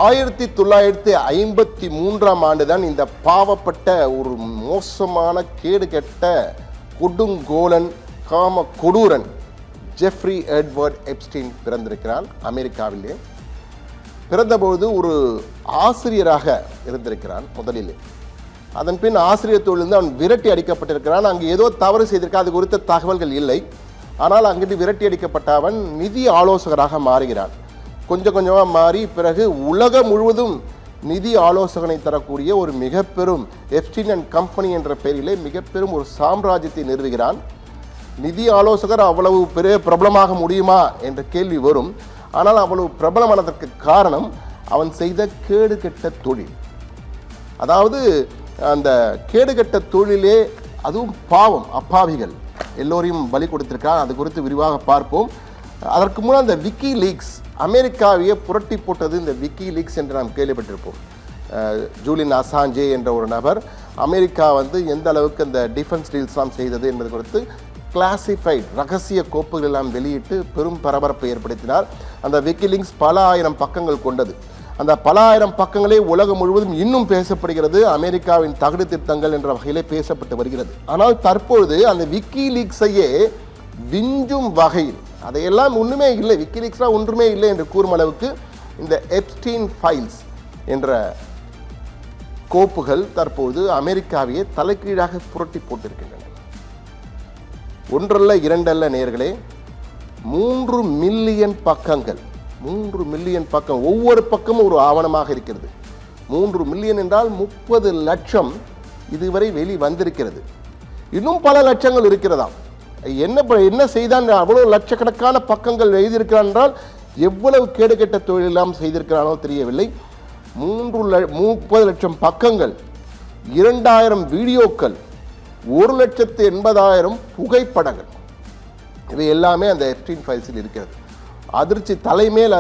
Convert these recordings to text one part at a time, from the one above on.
1953ஆம் ஆண்டு தான் இந்த பாவப்பட்ட ஒரு மோசமான கேடுகெட்ட கொடுங்கோலன் காம கொடூரன் ஜெஃப்ரி எட்வர்ட் எப்ஸ்டீன் பிறந்திருக்கிறான். அமெரிக்காவிலே பிறந்தபோது ஒரு ஆசிரியராக இருந்திருக்கிறான் முதலில். அதன் பின் ஆசிரியர் தொழிலிருந்து அவன் விரட்டி அடிக்கப்பட்டிருக்கிறான். அங்கு ஏதோ தவறு செய்திருக்கான், அது குறித்த தகவல்கள் இல்லை. ஆனால் அங்கிருந்து விரட்டி அடிக்கப்பட்ட அவன் நிதி ஆலோசகராக மாறுகிறான். கொஞ்சம் கொஞ்சமாக மாறி பிறகு உலகம் முழுவதும் நிதி ஆலோசகனை தரக்கூடிய ஒரு மிக பெரும் எப்ஸ்டீன் அண்ட் கம்பெனி என்ற பெயரிலே மிக பெரும் ஒரு சாம்ராஜ்யத்தை நிறுவுகிறான். நிதி ஆலோசகர் அவ்வளவு பெரிய பிரபலமாக முடியுமா என்ற கேள்வி வரும். ஆனால் அவ்வளவு பிரபலமானதற்கு காரணம் அவன் செய்த கேடுகெட்ட தொழில். அதாவது அந்த கேடுகெட்ட தொழிலே அதுவும் பாவம், அப்பாவிகள் எல்லோரையும் பலி கொடுத்திருக்கான். அது குறித்து விரிவாக பார்ப்போம். அதற்கு முன்னால் அந்த விக்கி லீக்ஸ் அமெரிக்காவையே புரட்டி போட்டது இந்த விக்கி லீக்ஸ் என்று நாம் கேள்விப்பட்டிருப்போம். ஜூலியன் அசாஞ்சே என்ற ஒரு நபர் அமெரிக்கா எந்த அளவுக்கு அந்த டிஃபென்ஸ் டீல்ஸ்லாம் செய்தது என்பது குறித்து கிளாசிஃபைட் ரகசிய கோப்புகள் எல்லாம் வெளியிட்டு பெரும் பரபரப்பை ஏற்படுத்தினார். அந்த விக்கி லீக்ஸ் பல ஆயிரம் பக்கங்கள் கொண்டது. அந்த பல ஆயிரம் பக்கங்களே உலகம் முழுவதும் இன்னும் பேசப்படுகிறது. அமெரிக்காவின் தகுடு திட்டங்கள் என்ற வகையிலே பேசப்பட்டு வருகிறது. ஆனால் தற்பொழுது அந்த விக்கி லீக்ஸையே விஞ்சும் வகையில் அதையெல்லாம் ஒன்றுமே இல்லை, விக்கிலீக்ஸ்லாம் ஒன்றுமே இல்லை என்று கூறும் அளவுக்கு இந்த எப்ஸ்டீன் ஃபைல்ஸ் என்ற கோப்புகள் தற்போது அமெரிக்காவையே தலைகீழாக புரட்டி போட்டிருக்கின்றன. ஒன்றல்ல இரண்டல்ல நேயர்களே, 3 மில்லியன் பக்கங்கள், 3 மில்லியன் பக்கம், ஒவ்வொரு பக்கமும் ஒரு ஆவணமாக இருக்கிறது. 3 மில்லியன் என்றால் 30 லட்சம் இதுவரை வெளி வந்திருக்கிறது. இன்னும் பல லட்சங்கள் இருக்கிறதாம். என்ன செய்தான் அவ்வளோ லட்சக்கணக்கான பக்கங்கள் எழுதியிருக்கிறான் என்றால் எவ்வளவு கேடுகெட்ட தொழிலெல்லாம் செய்திருக்கிறானோ தெரியவில்லை. 30 லட்சம் பக்கங்கள், 2000 வீடியோக்கள், 1,80,000 புகைப்படங்கள், இவை எல்லாமே அந்த எப்ஸ்டீன் ஃபைல்ஸில் இருக்கிறது. அதிர்ச்சி தலைமேல்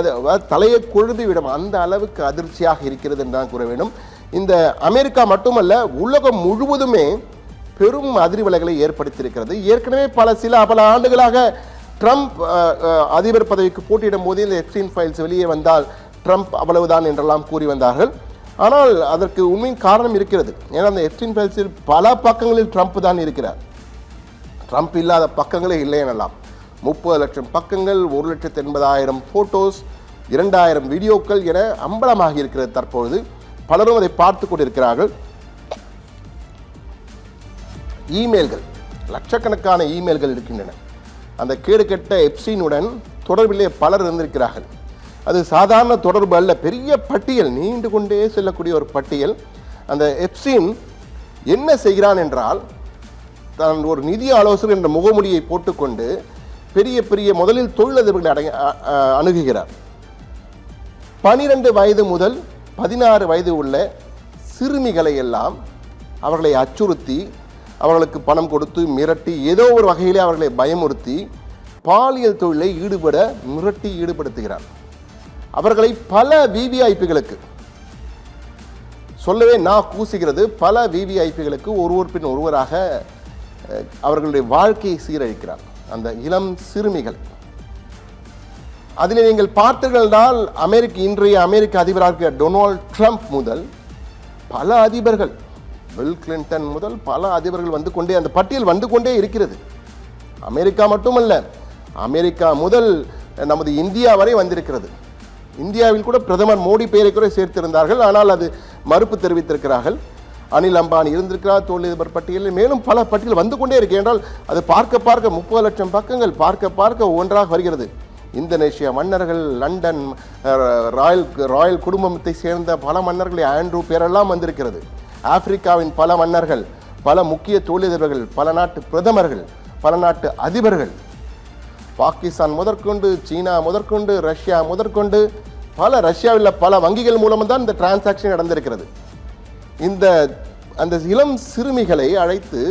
தலையை கொழுந்து விடும் அந்த அளவுக்கு அதிர்ச்சியாக இருக்கிறது என்று தான் கூற வேண்டும். இந்த அமெரிக்கா மட்டுமல்ல, உலகம் முழுவதுமே பெரும் அதிர்வலைகளை ஏற்படுத்தியிருக்கிறது. ஏற்கனவே பல ஆண்டுகளாக ட்ரம்ப் அதிபர் பதவிக்கு போட்டியிடும் போது இந்த எப்ஸ்டீன் ஃபைல்ஸ் வெளியே வந்தால் ட்ரம்ப் அவ்வளவுதான் என்றெல்லாம் கூறி வந்தார்கள். ஆனால் அதற்கு உண்மையின் காரணம் இருக்கிறது. ஏன்னா அந்த எப்ஸ்டீன் ஃபைல்ஸில் பல பக்கங்களில் ட்ரம்ப் தான் இருக்கிறார். ட்ரம்ப் இல்லாத பக்கங்களே இல்லை எனலாம். 30 லட்சம் பக்கங்கள், 1,80,000 ஃபோட்டோஸ், 2000 வீடியோக்கள் என அம்பலமாக இருக்கிறது. தற்பொழுது பலரும் அதை பார்த்து கொண்டிருக்கிறார்கள். இமெயில்கள், லட்சக்கணக்கான இமெயில்கள் இருக்கின்றன. அந்த கேடுகெட்ட எப்ஸ்டீனுடன் தொடர்பிலே பலர் இருந்திருக்கிறார்கள். அது சாதாரண தொடர்பு அல்ல, பெரிய பட்டியல், நீண்டு கொண்டே செல்லக்கூடிய ஒரு பட்டியல். அந்த எப்ஸ்டீன் என்ன செய்கிறான் என்றால், தான் ஒரு நிதி ஆலோசகர் என்ற முகமூடியை போட்டுக்கொண்டு பெரிய முதலில் தொழிலதிபர்களை அணுகுகிறார். 12 வயது முதல் 16 வயது உள்ள சிறுமிகளை எல்லாம் அவர்களை அச்சுறுத்தி, அவர்களுக்கு பணம் கொடுத்து மிரட்டி, ஏதோ ஒரு வகையிலே அவர்களை பயமுறுத்தி பாலியல் தொழிலை ஈடுபடுத்துகிறார். அவர்களை பல விவிஐபிகளுக்கு சொல்லவே கூசுகிறது. பல விவிஐபிகளுக்கு ஒருவர் பின் ஒருவராக அவர்களுடைய வாழ்க்கையை சீரழிக்கிறார் அந்த இளம் சிறுமிகள். அதில் நீங்கள் பார்த்தீர்கள்னால் இன்றைய அமெரிக்க அதிபராக டொனால்ட் ட்ரம்ப் முதல் பல அதிபர்கள், பில் கிளின்டன் முதல் பல அதிபர்கள் அந்த பட்டியல் வந்து கொண்டே இருக்கிறது. அமெரிக்கா மட்டுமல்ல, அமெரிக்கா முதல் நமது இந்தியா வரை வந்திருக்கிறது. இந்தியாவில் கூட பிரதமர் மோடி பெயரை கூட சேர்த்திருந்தார்கள். ஆனால் அது மறுப்பு தெரிவித்திருக்கிறார்கள். அனில் அம்பானி இருந்திருக்கிறார் தொழிலதிபர் பட்டியலில். மேலும் பல பட்டியல் வந்து கொண்டே இருக்கு. என்றால் அது பார்க்க 30 லட்சம் பக்கங்கள் பார்க்க ஒன்றாக வருகிறது. இந்தோனேஷியா மன்னர்கள், லண்டன் ராயல் குடும்பத்தை சேர்ந்த பல மன்னர்களை ஆண்ட்ரூ பேரெல்லாம் வந்திருக்கிறது. ஆப்பிரிக்காவின் பல மன்னர்கள், பல முக்கிய தொழிலதிபர்கள், பல நாட்டு பிரதமர்கள், பல நாட்டு அதிபர்கள், பாகிஸ்தான் முதற்கொண்டு, சீனா முதற்கொண்டு, ரஷ்யா முதற்கொண்டு, ரஷ்யாவில் பல வங்கிகள் மூலமாக தான் இந்த டிரான்சாக்ஷன் நடந்திருக்கிறது. அந்த இளம் சிறுமிகளை அழைத்து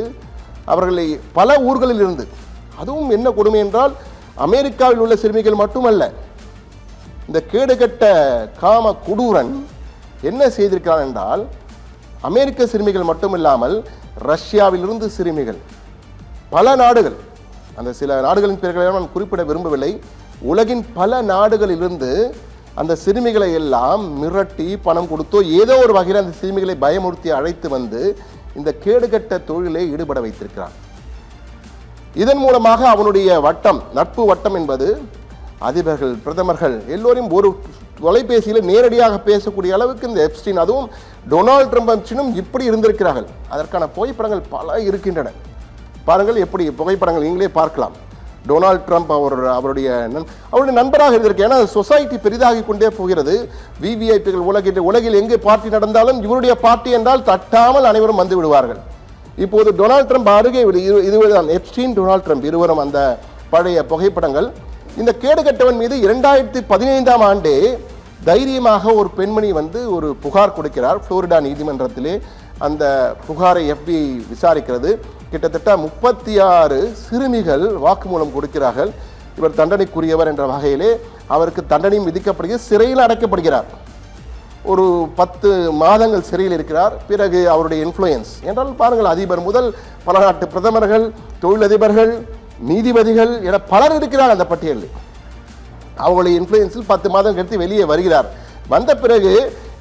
அவர்களை பல ஊர்களில் இருந்து, அதுவும் என்ன கொடுமை என்றால் அமெரிக்காவில் உள்ள சிறுமிகள் மட்டுமல்ல, இந்த கேடுகட்ட காம கொடூரன் என்ன செய்திருக்கிறான் என்றால், அமெரிக்க சிறுமிகள் மட்டுமில்லாமல் ரஷ்யாவிலிருந்து சிறுமிகள், பல நாடுகள், அந்த சில நாடுகளின் பெயர்களை நான் குறிப்பிட விரும்பவில்லை, உலகின் பல நாடுகளிலிருந்து அந்த சிறுமிகளை எல்லாம் மிரட்டி பணம் கொடுத்தோ ஏதோ ஒரு வகையில் அந்த சிறுமிகளை பயமுறுத்தி அழைத்து வந்து இந்த கேடுகட்ட தொழிலை ஈடுபட வைத்திருக்கிறான். இதன் மூலமாக அவனுடைய வட்டம், நட்பு வட்டம் என்பது அதிபர்கள், பிரதமர்கள் எல்லோரையும் ஒரு தொலைபேசியில் நேரடியாக பேசக்கூடிய அளவுக்கு இந்த எப்ஸ்டீன், அதுவும் டொனால்ட் ட்ரம்ப் எப்ஸ்டீனும் இப்படி இருந்திருக்கிறார்கள். அதற்கான புகைப்படங்கள் பல இருக்கின்றன. பாருங்கள், எப்படி புகைப்படங்கள் நீங்களே பார்க்கலாம். டொனால்ட் ட்ரம்ப் அவருடைய நண்பராக இருந்திருக்கு. ஏன்னா சொசைட்டி பெரிதாகி கொண்டே போகிறது. விவிஐபிகள் உலகில் எங்கே பார்ட்டி நடந்தாலும் இவருடைய பார்ட்டி என்றால் தட்டாமல் அனைவரும் வந்து விடுவார்கள். இப்போது டொனால்ட் ட்ரம்ப் அருகே இதுதான் எப்ஸ்டீன், டொனால்ட் ட்ரம்ப் இருவரும் அந்த பழைய புகைப்படங்கள். இந்த கேடுகட்டவன் மீது 2015ஆம் ஆண்டே தைரியமாக ஒரு பெண்மணி வந்து ஒரு புகார் கொடுக்கிறார் புளோரிடா நீதிமன்றத்திலே. அந்த புகாரை FBI விசாரிக்கிறது. கிட்டத்தட்ட 36 சிறுமிகள் வாக்குமூலம் கொடுக்கிறார்கள். இவர் தண்டனைக்குரியவர் என்ற வகையிலே அவருக்கு தண்டனையும் விதிக்கப்படுகிறது. சிறையில் அடைக்கப்படுகிறார். ஒரு 10 மாதங்கள் சிறையில் இருக்கிறார். பிறகு அவருடைய இன்ஃப்ளூயன்ஸ் என்றால் பாருங்கள், அதிபர் முதல் பல நாட்டு பிரதமர்கள், தொழிலதிபர்கள், நீதிபதிகள் என பலர் இருக்கிறார் அந்த பட்டியலில். அவங்களுடைய இன்ஃப்ளூயன்ஸில் 10 மாதம் கழித்து வெளியே வருகிறார். வந்த பிறகு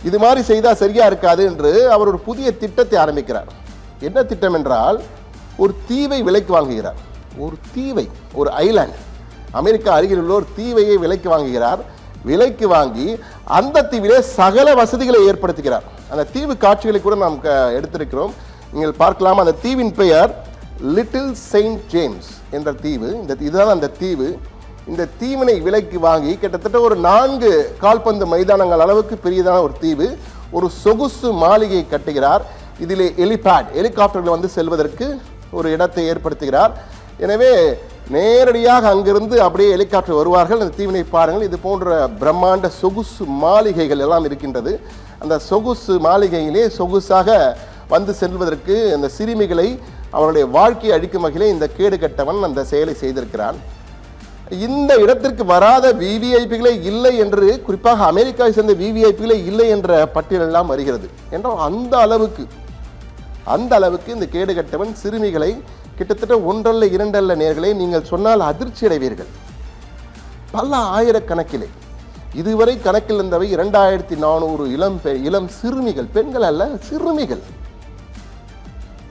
இது மாதிரி செய்தால் சரியா இருக்காது என்று அவர் ஒரு புதிய திட்டத்தை ஆரம்பிக்கிறார். என்ன திட்டம் என்றால், ஒரு தீவை விலைக்கு வாங்குகிறார். ஒரு தீவை, ஒரு ஐலாண்ட், அமெரிக்கா அருகில் உள்ள ஒரு தீவையை விலைக்கு வாங்குகிறார். விலைக்கு வாங்கி அந்த தீவிலே சகல வசதிகளை ஏற்படுத்துகிறார். அந்த தீவு காட்சிகளை கூட நாம் எடுத்திருக்கிறோம், நீங்கள் பார்க்கலாம். அந்த தீவின் பெயர் லிட்டில் செயின்ட் ஜேம்ஸ் என்ற தீவு. இதுதான் அந்த தீவு. இந்த தீவினை விலைக்கு வாங்கி கிட்டத்தட்ட ஒரு 4 கால்பந்து மைதானங்கள் அளவுக்கு பெரியதான ஒரு தீவு. ஒரு சொகுசு மாளிகை கட்டுகிறார். இதிலே ஹெலிகாப்டர்கள் வந்து செல்வதற்கு ஒரு இடத்தை ஏற்படுத்துகிறார். எனவே நேரடியாக அங்கிருந்து அப்படியே ஹெலிகாப்டர் வருவார்கள். அந்த தீவினை பாருங்கள். இது போன்ற பிரம்மாண்ட சொகுசு மாளிகைகள் எல்லாம் இருக்கின்றது. அந்த சொகுசு மாளிகையிலே சொகுசாக வந்து செல்வதற்கு அந்த சிறுமிகளை அவருடைய வாழ்க்கையை அழிக்கும் வகையிலே இந்த கேடுகட்டவன் அந்த செயலை செய்திருக்கிறான். இந்த இடத்திற்கு வராத விவிஐபிகளே இல்லை என்று, குறிப்பாக அமெரிக்காவை சேர்ந்த விவிஐபிகளே இல்லை என்ற பட்டியல் எல்லாம் வருகிறது என்றால் அந்த அளவுக்கு இந்த கேடுகட்டவன் சிறுமிகளை கிட்டத்தட்ட 1 அல்ல 2 அல்ல நேர்களே, நீங்கள் சொன்னால் அதிர்ச்சி அடைவீர்கள், பல ஆயிரக்கணக்கிலே. இதுவரை கணக்கில் இருந்தவை 2400 இளம் சிறுமிகள், பெண்கள் அல்ல சிறுமிகள்.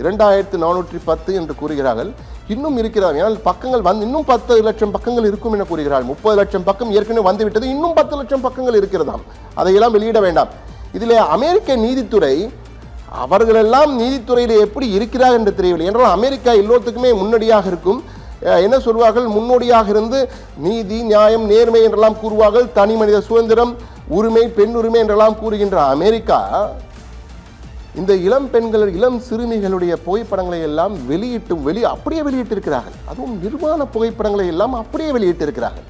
2410 என்று கூறுகிறார்கள். இன்னும் இருக்கிறார்கள். ஏனால் பக்கங்கள் வந்து இன்னும் 10 லட்சம் பக்கங்கள் இருக்கும் என கூறுகிறார்கள். 30 லட்சம் பக்கம் ஏற்கனவே வந்துவிட்டது. இன்னும் 10 லட்சம் பக்கங்கள் இருக்கிறதாம். அதையெல்லாம் வெளியிட வேண்டாம். இதில் அமெரிக்க நீதித்துறை, அவர்களெல்லாம் நீதித்துறையில் எப்படி இருக்கிறார்கள் என்று தெரியவில்லை. என்றால் அமெரிக்கா எல்லோத்துக்குமே முன்னோடியாக இருக்கும். என்ன சொல்வார்கள், முன்னோடியாக இருந்து நீதி, நியாயம், நேர்மை என்றெல்லாம் கூறுவார்கள். தனி மனித சுதந்திரம், உரிமை, பெண் உரிமை என்றெல்லாம் கூறுகின்ற அமெரிக்கா இந்த இளம் பெண்கள், இளம் சிறுமிகளுடைய புகைப்படங்களை எல்லாம் அப்படியே வெளியிட்டிருக்கிறார்கள். அதுவும் நிர்வாண புகைப்படங்களை எல்லாம் அப்படியே வெளியிட்டிருக்கிறார்கள்.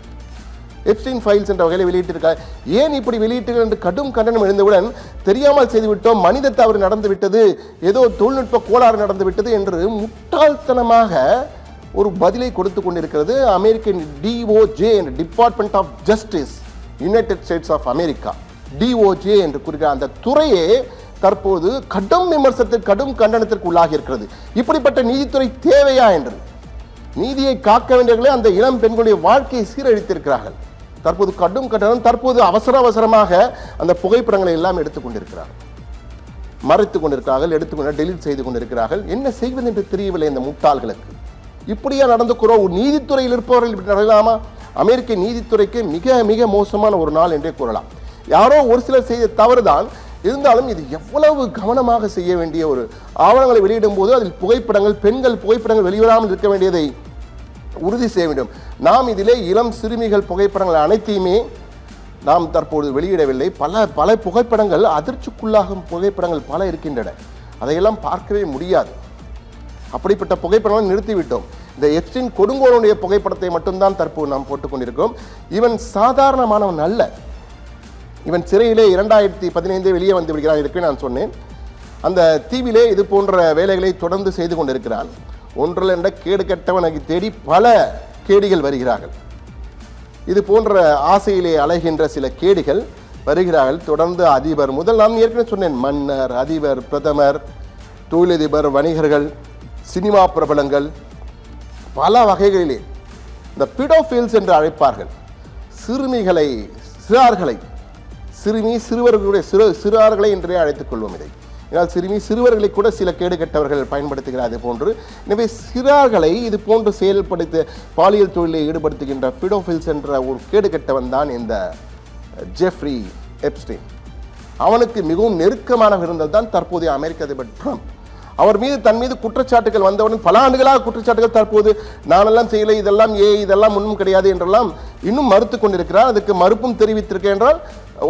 எப்ஸ்டீன் ஃபைல்ஸ் என்ற வகையில் வெளியிட்டிருக்காங்க. ஏன் இப்படி வெளியிட்டு என்று கடும் கண்டனம் எழுந்தவுடன், தெரியாமல் செய்துவிட்டோம், மனித தவறு நடந்துவிட்டது, ஏதோ தொழில்நுட்ப கோளாறு நடந்துவிட்டது என்று முட்டாள்தனமாக ஒரு பதிலை கொடுத்து கொண்டிருக்கிறது American DOJ, Department of Justice, United States of America. DOJ என்று கூறுகிற அந்த துறையே தற்போது கடும் விமர்சனத்திற்கு, கடும் கண்டனத்திற்கு உள்ளாகி இருக்கிறது. இப்படிப்பட்ட நீதித்துறை தேவையா என்று. நீதியை காக்க வேண்டியவர்களே அந்த இளம் பெண்களுடைய வாழ்க்கையை சீரழித்திருக்கிறார்கள். தற்போது கடும் கண்டனம். தற்போது அவசரமாக அந்த புகைப்படங்களை எல்லாம் எடுத்துக்கொண்டிருக்கிறார்கள், மறைத்துக் கொண்டிருக்கிறார்கள், டெலீட் செய்து கொண்டிருக்கிறார்கள். என்ன செய்வது என்று தெரியவில்லை இந்த முட்டாள்களுக்கு. இப்படியா நடந்துக்கிறோம்? நீதித்துறையில் இருப்பவர்கள் இப்படி நடக்கலாமா? அமெரிக்க நீதித்துறைக்கு மிக மிக மோசமான ஒரு நாள் என்றே கூறலாம். யாரோ ஒரு சிலர் செய்த தவறுதான். இருந்தாலும் இது எவ்வளவு கவனமாக செய்ய வேண்டிய ஒரு ஆவணங்களை வெளியிடும் போது அதில் புகைப்படங்கள், பெண்கள் புகைப்படங்கள் வெளிவராமல் இருக்க வேண்டியதை உறுதி செய்ய வேண்டும். நாம் இதிலே இளம் சிறுமிகள் புகைப்படங்கள் அனைத்தையுமே நாம் தற்போது வெளியிடவில்லை. பல புகைப்படங்கள், அதிர்ச்சிக்குள்ளாகும் புகைப்படங்கள் பல இருக்கின்றன. அதையெல்லாம் பார்க்கவே முடியாது. அப்படிப்பட்ட புகைப்படங்களை நிறுத்திவிட்டோம். இந்த எப்ஸ்டீன் கொடுங்கோலனுடைய புகைப்படத்தை மட்டும்தான் தற்போது நாம் போட்டுக்கொண்டிருக்கிறோம். இவன் சாதாரணமானவன் அல்ல. இவன் சிறையிலே 2015 வெளியே வந்து விடுகிறான். இருக்கு நான் சொன்னேன். அந்த தீவிலே இது போன்ற வேலைகளை தொடர்ந்து செய்து கொண்டிருக்கிறான். ஒன்றில் என்ற கேடு கெட்டவனுக்கு தேடி பல கேடிகள் வருகிறார்கள். இது போன்ற ஆசையிலே அலைகின்ற சில கேடிகள் வருகிறார்கள். தொடர்ந்து அதிபர் முதல், நான் ஏற்கனவே சொன்னேன், மன்னர், அதிபர், பிரதமர், தொழிலதிபர், வணிகர்கள், சினிமா பிரபலங்கள், பல வகைகளிலே இந்த பிடோஃபீல்ஸ் என்று அழைப்பார்கள். சிறுமிகளை, சிறார்களை சிறுவர்களுடைய சிறார்களை என்றே அழைத்துக் கொள்வோம் இதை. ஏன்னால் சிறுவர்களை கூட சில கேடு கெட்டவர்கள் பயன்படுத்துகிறார் இது போன்று. எனவே சிறார்களை இது போன்று செயல்படுத்த பாலியல் தொழிலில் ஈடுபடுத்துகின்ற பிடோஃபில்ஸ் என்ற ஒரு கேடு கெட்டவன் தான் இந்த ஜெஃப்ரி எப்ஸ்டீன். அவனுக்கு மிகவும் நெருக்கமானவர் இருந்தது தான் தற்போதைய அமெரிக்க அதிபர் ட்ரம்ப். அவர் மீது தன் மீது குற்றச்சாட்டுகள் வந்தவுடன் பல ஆண்டுகளாக குற்றச்சாட்டுகள், தற்போது நானெல்லாம் செய்யலை, இதெல்லாம் ஒன்றும் கிடையாது என்றெல்லாம் இன்னும் மறுத்து கொண்டிருக்கிறார். அதுக்கு மறுப்பும் தெரிவித்திருக்கேன் என்றால்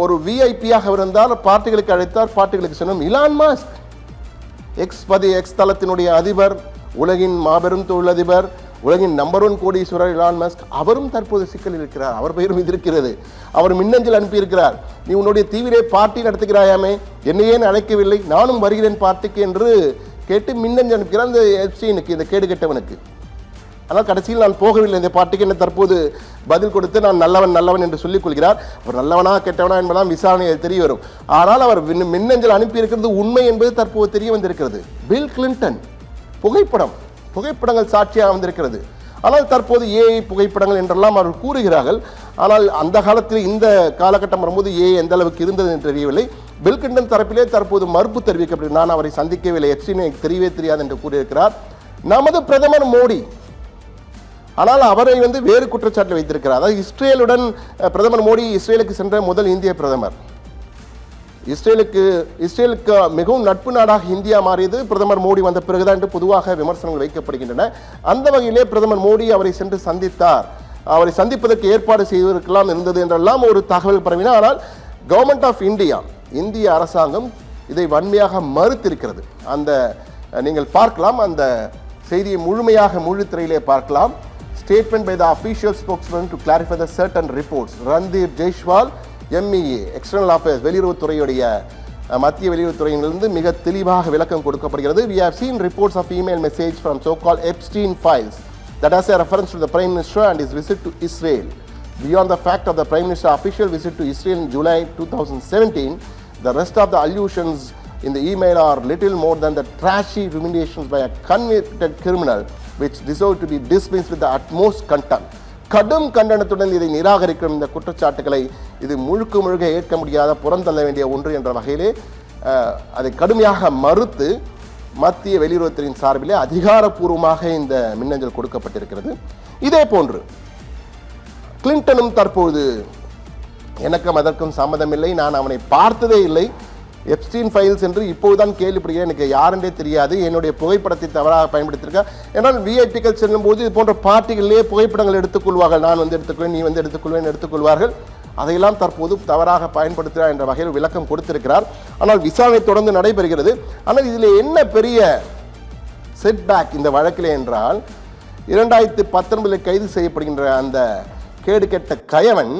ஒரு விஐபியாக இருந்தால் பார்ட்டிகளுக்கு அழைத்தார், பார்ட்டிகளுக்கு சொன்னோம். இலான் மாஸ்க் எக்ஸ் தளத்தினுடைய அதிபர், உலகின் மாபெரும் தொழிலதிபர், உலகின் நம்பர் 1 கோடீஸ்வரர் இலான் மாஸ்க், அவரும் தற்போது சிக்கலில் இருக்கிறார். அவர் பெயரும் இது இருக்கிறது. அவர் மின்னஞ்சல் அனுப்பியிருக்கிறார். நீ உன்னுடைய தீவிர பார்ட்டி நடத்துகிறாயாமே, என்னையே அழைக்கவில்லை, நானும் வருகிறேன் பார்ட்டிக்கு என்று கேட்டு மின்னஞ்சல் அனுப்புகிறார் இந்த எப்ஸ்டீனுக்கு, இந்த கேடு கெட்டவனுக்கு. ஆனால் கடைசியில் நான் போகவில்லை இந்த பார்ட்டிக்கு என்ன தற்போது பதில் கொடுத்து நான் நல்லவன் என்று சொல்லிக் கொள்கிறார். அவர் நல்லவனா கெட்டவனா என்பதெல்லாம் விசாரணை தெரிய வரும். ஆனால் அவர் மின்னஞ்சல் அனுப்பியிருக்கிறது உண்மை என்பது தற்போது தெரிய வந்திருக்கிறது. பில் கிளின்டன் புகைப்படங்கள் சாட்சியாக வந்திருக்கிறது. ஆனால் தற்போது ஏஐ புகைப்படங்கள் என்றெல்லாம் அவர்கள் கூறுகிறார்கள். ஆனால் அந்த காலத்தில் இந்த காலகட்டம் வரும்போது ஏஐ எந்த அளவுக்கு இருந்தது என்று தெரியவில்லை. பில் கிளின்டன் தரப்பிலே தற்போது மறுப்பு தெரிவிக்கப்பட்டு நான் அவரை சந்திக்கவில்லை, எப்ஸ்டீன் எனக்கு தெரியவே தெரியாது என்று கூறியிருக்கிறார் நமது பிரதமர் மோடி. ஆனால் அவரை வேறு குற்றச்சாட்டில் வைத்திருக்கிறார். அதாவது இஸ்ரேலுடன் பிரதமர் மோடி இஸ்ரேலுக்கு சென்ற முதல் இந்திய பிரதமர். இஸ்ரேலுக்கு மிகவும் நட்பு நாடாக இந்தியா மாறியது பிரதமர் மோடி வந்த பிறகுதான் என்று பொதுவாக விமர்சனங்கள் வைக்கப்படுகின்றன. அந்த வகையிலே பிரதமர் மோடி அவரை சென்று சந்தித்தார், அவரை சந்திப்பதற்கு ஏற்பாடு செய்திருக்கலாம் இருந்தது என்றெல்லாம் ஒரு தகவல் பரவின. ஆனால் கவர்மெண்ட் ஆஃப் இந்திய அரசாங்கம் இதை வன்மையாக மறுத்திருக்கிறது. அந்த நீங்கள் பார்க்கலாம், அந்த செய்தியை முழு திரையிலே பார்க்கலாம். Statement by the official spokesman to clarify the certain reports. Randhir Jaiswal, MEA, External Affairs, வெளியுறவுத்துறையுடைய மத்திய வெளியுறவுத்துறையிலிருந்து மிக தெளிவாக விளக்கம் கொடுக்கப்படுகிறது. We have seen reports of email message from so-called Epstein files that has a reference to the Prime Minister and his visit to Israel. Beyond the fact of the Prime Minister's official visit to Israel in July 2017, the rest of the allusions in the email are little more than the trashy ruminations by a convicted criminal which deserve to be dismissed with the utmost contempt. கடும் கண்டனத்துடன் இதை நிராகரிக்கும் இந்த குற்றச்சாட்டுகளை இது முழுக்க ஏற்க முடியாத, புறந்தள்ள வேண்டிய ஒன்று என்ற வகையிலே அதை கடுமையாக மறுத்து மத்திய வெளியுறவுத்துறையின் சார்பிலே அதிகாரப்பூர்வமாக இந்த மின்னஞ்சல் கொடுக்கப்பட்டிருக்கிறது. இதே போன்று கிளின்டனும் தற்போது எனக்கும் அதற்கும் சம்மதமில்லை, நான் அவனை பார்த்ததே இல்லை, எப்ஸ்டீன் ஃபைல்ஸ் என்று இப்போதுதான் கேள்விப்படுகிறேன், எனக்கு யாருன்றே தெரியாது, என்னுடைய புகைப்படத்தை தவறாக பயன்படுத்தியிருக்கேன். ஏன்னால் விஐபிக்கள் செல்லும்போது இது போன்ற பார்ட்டிகளிலே புகைப்படங்கள் எடுத்துக்கொள்வார்கள். நான் எடுத்துக்கொள்வேன், நீ எடுத்துக்கொள்வார்கள். அதையெல்லாம் தற்போது தவறாக பயன்படுத்துகிறார் என்ற வகையில் விளக்கம் கொடுத்திருக்கிறார். ஆனால் விசாரணை தொடர்ந்து நடைபெறுகிறது. ஆனால் இதில் என்ன பெரிய செட்பேக் இந்த வழக்கிலே என்றால், 2019 கைது செய்யப்படுகின்ற அந்த கேடு கெட்ட கயவன்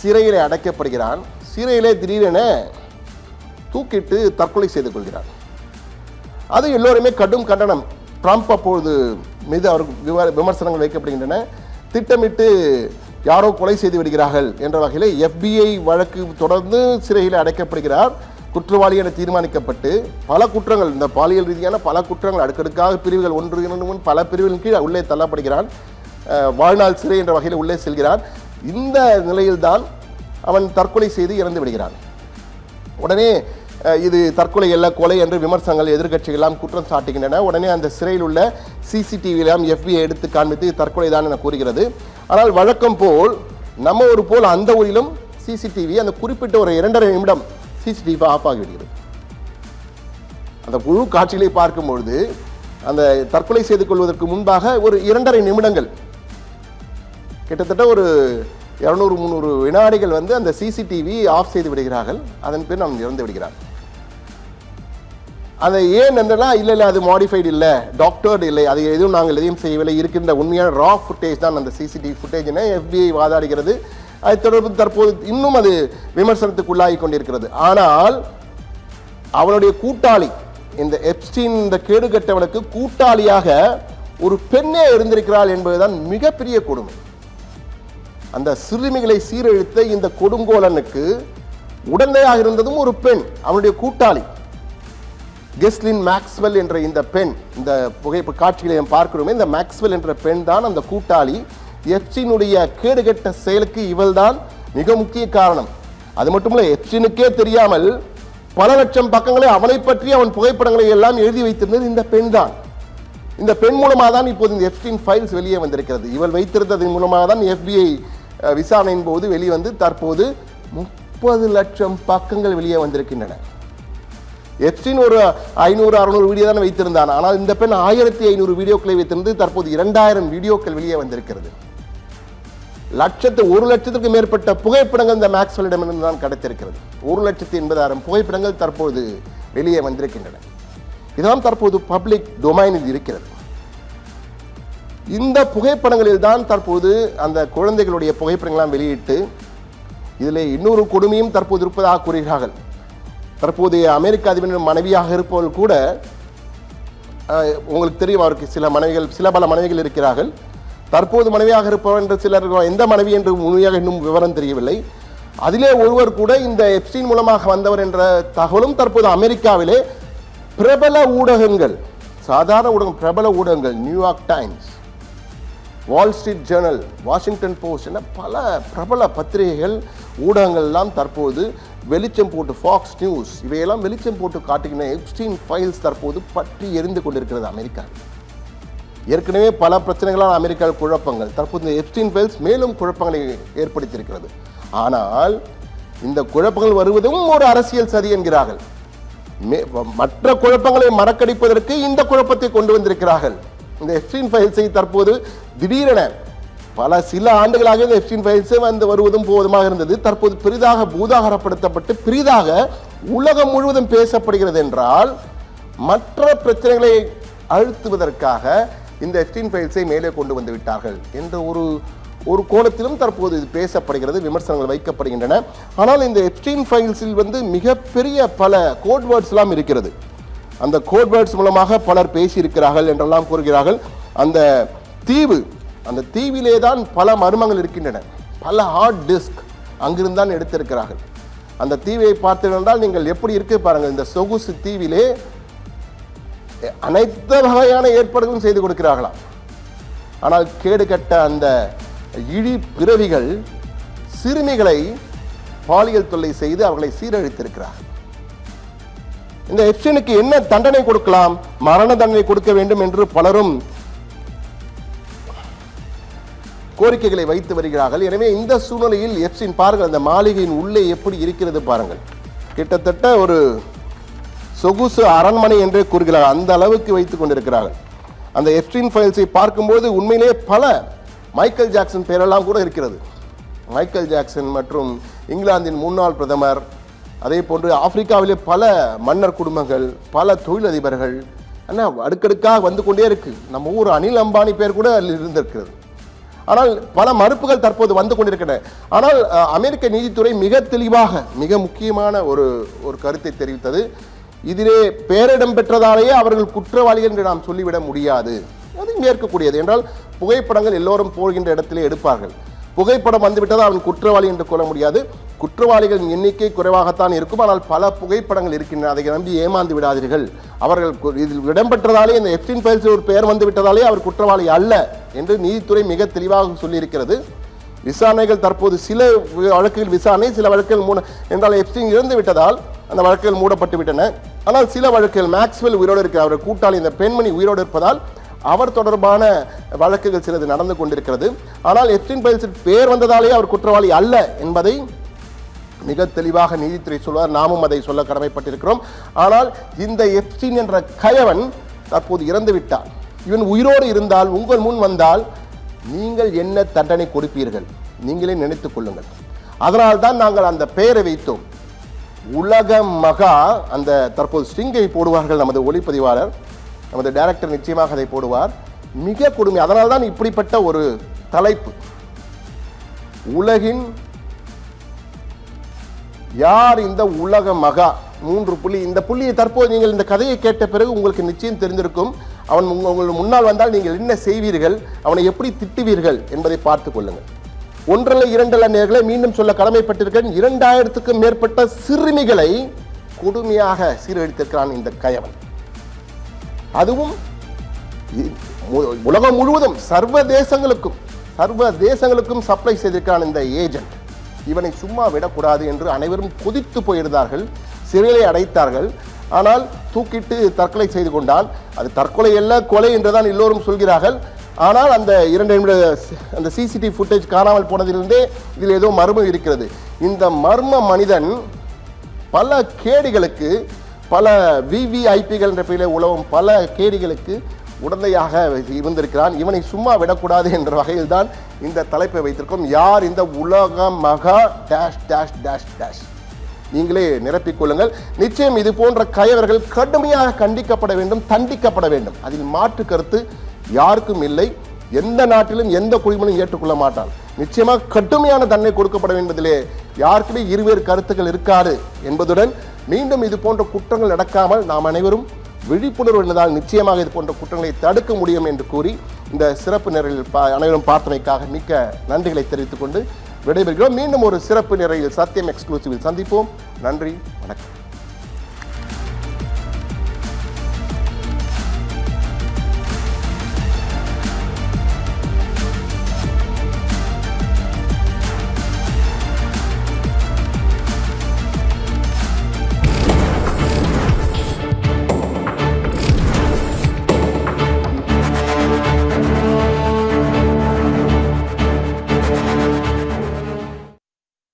சிறையிலே அடைக்கப்படுகிறான். சிறையிலே திடீரென தூக்கிட்டு தற்கொலை செய்து கொள்கிறார். அது எல்லோருமே கடும் கண்டனம். ட்ரம்ப் அப்பொழுது மீது அவருக்கு விமர்சனங்கள் வைக்கப்படுகின்றன. திட்டமிட்டு யாரோ கொலை செய்து விடுகிறார்கள் என்ற வகையில் FBI வழக்கு தொடர்ந்து சிறையில் அடைக்கப்படுகிறார். குற்றவாளி என தீர்மானிக்கப்பட்டு பல குற்றங்கள், இந்த பாலியல் ரீதியான பல குற்றங்கள் அடுக்கடுக்காக பிரிவுகள் 1, 2, பல பிரிவுகளின் கீழ் உள்ளே தள்ளப்படுகிறான். வாழ்நாள் சிறை என்ற வகையில் உள்ளே செல்கிறான். இந்த நிலையில்தான் அவன் தற்கொலை செய்து இறந்து விடுகிறான். உடனே இது தற்கொலை அல்ல, கொலை என்று விமர்சனங்கள் எதிர்க்கட்சிகள் எல்லாம் குற்றம் சாட்டுகின்றன. உடனே அந்த சிறையில் உள்ள CCTV-லாம் FBI எடுத்து காண்பித்து தற்கொலை தான் என கூறுகிறது. ஆனால் வழக்கம் போல் நம்ம ஊர் போல் அந்த ஊரிலும் CCTV அந்த குறிப்பிட்ட ஒரு 2.5 நிமிடம் CCTV ஆஃப் ஆகிவிடுகிறது. அந்த முழு காட்சிகளை பார்க்கும்பொழுது அந்த தற்கொலை செய்து கொள்வதற்கு முன்பாக ஒரு 2.5 நிமிடங்கள், கிட்டத்தட்ட ஒரு 200-300 வினாடிகள் அந்த CCTV ஆஃப் செய்து விடுகிறார்கள். அதன் பின் அவன் இறந்து விடுகிறார். அதை ஏன் என்றெல்லாம் இல்லை அது மாடிஃபைடு இல்லை, டாக்டர்டு இல்லை, அது எதுவும் நாங்கள் எதையும் செய்யவில்லை, இருக்கின்ற உண்மையான ரா ஃபுட்டேஜ் தான் அந்த CCTV ஃபுட்டேஜ் என FBI வாதாடுகிறது. அது தொடர்பு தற்போது இன்னும் அது விமர்சனத்துக்கு உள்ளாகி கொண்டிருக்கிறது. ஆனால் அவனுடைய கூட்டாளி, இந்த எப்ஸ்டீன், இந்த கேடுகட்டவனுக்கு கூட்டாளியாக ஒரு பெண்ணே இருந்திருக்கிறாள் என்பதுதான் மிகப்பெரிய கொடுமை. அந்த சிறுமிகளை சீரழித்த இந்த கொடுங்கோலனுக்கு உடந்தையாக இருந்ததும் ஒரு பெண், அவனுடைய கூட்டாளி கெஸ்லின் மேக்ஸ்வெல் என்ற இந்த பெண். இந்த புகைப்பட காட்சிகளை பார்க்கிறோமே, இந்த மேக்ஸ்வெல் என்ற பெண் தான் அந்த கூட்டாளி. எப்ஸ்டீனுடைய கேடுகட்ட செயலுக்கு இவள் தான் மிக முக்கிய காரணம். அது மட்டுமல்ல, எப்ஸ்டீனுக்கே தெரியாமல் பல லட்சம் பக்கங்களை அவனை பற்றி அவன் புகைப்படங்களை எல்லாம் எழுதி வைத்திருந்தது இந்த பெண் தான். இந்த பெண் மூலமாக தான் இப்போது இந்த எப்ஸ்டீன் ஃபைல்ஸ் வெளியே வந்திருக்கிறது. இவள் வைத்திருந்ததன் மூலமாக தான் FBI விசாரணையின் போது வெளிவந்து தற்போது 30 லட்சம் பக்கங்கள் வெளியே வந்திருக்கின்றன. எப்ஸ்டீன் ஒரு 500-600 வீடியோ தான் வைத்திருந்தான். ஆனால் இந்த பெண் 1500 வீடியோக்களை வைத்திருந்து தற்போது 2000 வீடியோக்கள் வெளியே வந்திருக்கிறது. 1 லட்சத்துக்கு மேற்பட்ட புகைப்படங்கள் இந்த மேக்ஸ்வெல்லிடமிருந்து தான் கிடைத்திருக்கிறது. 1,80,000 புகைப்படங்கள் தற்போது வெளியே வந்திருக்கின்றன. இதெல்லாம் தற்போது பப்ளிக் டொமைனில் இருக்கிறது. இந்த புகைப்படங்களில் தான் தற்போது அந்த குழந்தைகளுடைய புகைப்படங்கள்லாம் வெளியிட்டு இதில் இன்னொரு கொடுமையும் தற்போது இருப்பதாக கூறுகிறார்கள். தற்போதைய அமெரிக்க அதிபரின் மனைவியாக இருப்பவர்கள் கூட, உங்களுக்கு தெரியும், அவருக்கு சில பல மனைவிகள் இருக்கிறார்கள். தற்போது மனைவியாக இருப்பவர் என்று சிலர், எந்த மனைவி என்று முழுமையாக இன்னும் விவரம் தெரியவில்லை. அதிலே ஒருவர் கூட இந்த எப்ஸ்டீன் மூலமாக வந்தவர் என்ற தகவலும் தற்போது அமெரிக்காவிலே பிரபல ஊடகங்கள், சாதாரண ஊடகம், பிரபல ஊடகங்கள், New York times, Wall Street Journal, Washington post என பல பிரபல பத்திரிகைகள், ஊடகங்கள் எல்லாம் தற்போது வெளிச்சம் போட்டு, ஃபாக்ஸ் நியூஸ் இவையெல்லாம் வெளிச்சம் போட்டு காட்டுகின்ற எப்ஸ்டீன் ஃபைல்ஸ் தற்போது பற்றி எரிந்து கொண்டிருக்கிறது அமெரிக்காவில். ஏற்கனவே பல பிரச்சனைகளால் அமெரிக்காவில் குழப்பங்கள், தற்போது இந்த எப்ஸ்டீன் ஃபைல்ஸ் மேலும் குழப்பங்களை ஏற்படுத்தியிருக்கிறது. ஆனால் இந்த குழப்பங்கள் வருவதும் ஒரு அரசியல் சதி என்கிறார்கள். மற்ற குழப்பங்களை மறக்கடிப்பதற்கு இந்த குழப்பத்தை கொண்டு வந்திருக்கிறார்கள். இந்த எப்ஸ்டீன் ஃபைல்ஸை தற்போது திடீரென சில ஆண்டுகளாக இந்த எப்ஸ்டீன் ஃபைல்ஸை வருவதும் போவதுமாக இருந்தது. தற்போது பெரிதாக பூதாகரப்படுத்தப்பட்டு பெரிதாக உலகம் முழுவதும் பேசப்படுகிறது என்றால் மற்ற பிரச்சனைகளை அழுத்துவதற்காக இந்த எப்ஸ்டீன் ஃபைல்ஸை மேலே கொண்டு வந்து விட்டார்கள் என்ற ஒரு கோணத்திலும் தற்போது இது பேசப்படுகிறது, விமர்சனங்கள் வைக்கப்படுகின்றன. ஆனால் இந்த எப்ஸ்டீன் ஃபைல்ஸில் மிகப்பெரிய பல கோட் வேர்ட்ஸ்லாம் இருக்கிறது. அந்த கோட் வேர்ட்ஸ் மூலமாக பலர் பேசியிருக்கிறார்கள் என்றெல்லாம் கூறுகிறார்கள். அந்த தீவிலே தான் பல மர்மங்கள் இருக்கின்றன. பல ஹார்ட் டிஸ்க் அங்கிருந்து தான் எடுத்திருக்கிறார்கள். அந்த தீவை பார்த்தீர்கள் நீங்கள் எப்படி இருக்கு பாருங்கள். இந்த சொகுசு தீவிலே அனைத்து வகையான ஏற்பாடுகளும் செய்து கொடுக்கிறார்களாம். ஆனால் கேடு கட்ட அந்த இழி பிறவிகள் சிறுமிகளை பாலியல் தொல்லை செய்து அவர்களை சீரழித்திருக்கிறார்கள். இந்த எப்ஸ்டீனுக்கு என்ன தண்டனை கொடுக்கலாம்? மரண தண்டனை கொடுக்க வேண்டும் என்று பலரும் கோரிக்கைகளை வைத்து வருகிறார்கள். எனவே இந்த சூழ்நிலையில் எப்ஸ்டீன் பாருங்கள், அந்த மாளிகையின் உள்ளே எப்படி இருக்கிறது பாருங்கள். கிட்டத்தட்ட ஒரு சொகுசு அரண்மனை என்றே கூறுகிறார்கள். அந்த அளவுக்கு வைத்துக் கொண்டிருக்கிறார்கள். அந்த எப்ஸ்டீன் ஃபைல்ஸை பார்க்கும்போது உண்மையிலே பல மைக்கேல் ஜாக்சன் பெயரெல்லாம் கூட இருக்கிறது. மைக்கேல் ஜாக்சன் மற்றும் இங்கிலாந்தின் முன்னாள் பிரதமர், அதே போன்று ஆப்பிரிக்காவிலே பல மன்னர் குடும்பங்கள், பல தொழிலதிபர்கள், ஆனால் அடுக்கடுக்காக வந்து கொண்டே இருக்கு. நம்ம ஊர் அனில் அம்பானி பேர் கூட அதில் இருந்திருக்கிறது. ஆனால் பல மறுப்புகள் தற்போது வந்து கொண்டிருக்கின்றன. ஆனால் அமெரிக்க நீதித்துறை மிக தெளிவாக மிக முக்கியமான ஒரு கருத்தை தெரிவித்தது. இதிலே பேரிடம் பெற்றதாலேயே அவர்கள் குற்றவாளிகள் என்று நாம் சொல்லிவிட முடியாது. அது ஏற்கக்கூடியது. என்றால் புகைப்படங்கள் எல்லோரும் போகின்ற இடத்திலே எடுப்பார்கள். புகைப்படம் வந்துவிட்டதால் அவன் குற்றவாளி என்று கொள்ள முடியாது. குற்றவாளிகளின் எண்ணிக்கை குறைவாகத்தான் இருக்கும். ஆனால் பல புகைப்படங்கள் இருக்கின்றன. அதை நம்பி ஏமாந்து விடாதீர்கள். அவர்கள் இதில் இடம்பெற்றதாலே, இந்த எப்ஸ்டீன் ஃபைல்ஸில் ஒரு பெயர் வந்து விட்டதாலே அவர் குற்றவாளி அல்ல என்று நீதித்துறை மிக தெளிவாக சொல்லியிருக்கிறது. விசாரணைகள் தற்போது சில வழக்குகள் விசாரணை, சில வழக்குகள் என்றால் எப்ஸ்டீன் இறந்து விட்டதால் அந்த வழக்குகள் மூடப்பட்டு விட்டன. ஆனால் சில வழக்குகள் மேக்ஸ்வெல் உயிரோடு இருக்கிற அவர் கூட்டாளி இந்த பெண்மணி உயிரோடு இருப்பதால் அவர் தொடர்பான வழக்குகள் சிலது நடந்து கொண்டிருக்கிறது. ஆனால் எப்ஸ்டீன் ஃபைல்ஸில் பெயர் வந்ததாலே அவர் குற்றவாளி அல்ல என்பதை மிக தெளிவாக நீதித்துறை சொல்வார். நாமும் அதை சொல்ல கடமைப்பட்டிருக்கிறோம். ஆனால் இந்த எப்ஸ்டீன் என்ற கயவன் தற்போது இறந்து விட்டார். இவன் உயிரோடு இருந்தால், உங்கள் முன் வந்தால், நீங்கள் என்ன தண்டனை கொடுப்பீர்கள்? நீங்களே நினைத்துக் கொள்ளுங்கள். அதனால் தான் நாங்கள் அந்த பெயரை வைத்தோம். உலக மகா. அந்த தற்போது ஸ்ட்ரிங்கை போடுவார்கள் நமது ஒளிப்பதிவாளர், நமது டைரக்டர் நிச்சயமாக அதை போடுவார். மிக கொடுமை. அதனால் தான் இப்படிப்பட்ட ஒரு தலைப்பு. உலகின் யார் இந்த உலக மகா? 3 புள்ளி. இந்த புள்ளியை தற்போது நீங்கள் இந்த கதையை கேட்ட பிறகு உங்களுக்கு நிச்சயம் தெரிந்திருக்கும். அவன் உங்கள் முன்னால் வந்தால் நீங்கள் என்ன செய்வீர்கள், அவனை எப்படி திட்டுவீர்கள் என்பதை பார்த்துக் கொள்ளுங்கள். 1 நேர்களை மீண்டும் சொல்ல கடமைப்பட்டிருக்கிறேன். 2000க்கும் மேற்பட்ட சிறுமிகளை கொடுமையாக சீரழித்திருக்கிறான் இந்த கயவன். அதுவும் உலகம் முழுவதும் சர்வ தேசங்களுக்கும் சப்ளை செய்திருக்கிறான் இந்த ஏஜென்ட். இவனை சும்மா விடக்கூடாது என்று அனைவரும் கொதித்து போயிருந்தார்கள், சிறையிலே அடைத்தார்கள். ஆனால் தூக்கிட்டு தற்கொலை செய்து கொண்டான். அது தற்கொலை அல்ல, கொலை என்றுதான் எல்லோரும் சொல்கிறார்கள். ஆனால் அந்த 2 நிமிட அந்த சிசிடிவி ஃபுட்டேஜ் காணாமல் போனதிலிருந்தே இதில் ஏதோ மர்மம் இருக்கிறது. இந்த மர்ம மனிதன் பல கேடிகளுக்கு, பல விவிஐபிகள் என்ற பெயரில் உலவும் பல கேடிகளுக்கு உடந்தையாக இருந்திருக்கிறான். இவனை சும்மா விடக்கூடாது என்ற வகையில் தான் இந்த தலைப்பை வைத்திருக்கோம். யார் இந்த உலக மகா டேஷ் டேஷ் டேஷ் டேஷ்? நீங்களே நிரப்பிக் கொள்ளுங்கள். நிச்சயம் இது போன்ற கயவர்கள் கடுமையாக கண்டிக்கப்பட வேண்டும், தண்டிக்கப்பட வேண்டும். அதில் மாற்று கருத்து யாருக்கும் இல்லை. எந்த நாட்டிலும் எந்த குடிமகனும் ஏற்றுக்கொள்ள மாட்டான். நிச்சயமாக கடுமையான தண்டனை கொடுக்கப்பட என்பதிலே யாருக்குமே இருவேறு கருத்துக்கள் இருக்காது என்பதுடன் மீண்டும் இது போன்ற குற்றங்கள் நடக்காமல் நாம் அனைவரும் விழிப்புணர்வு இருந்ததால் நிச்சயமாக இது போன்ற குற்றங்களை தடுக்க முடியும் என்று கூறி இந்த சிறப்பு நிறையில் அனைவரும் பார்த்தமைக்காக மிக்க நன்றிகளை தெரிவித்துக் கொண்டு விடைபெறுகிறோம். மீண்டும் ஒரு சிறப்பு நிறையில் சத்தியம் எக்ஸ்க்ளூசிவில் சந்திப்போம். நன்றி, வணக்கம்.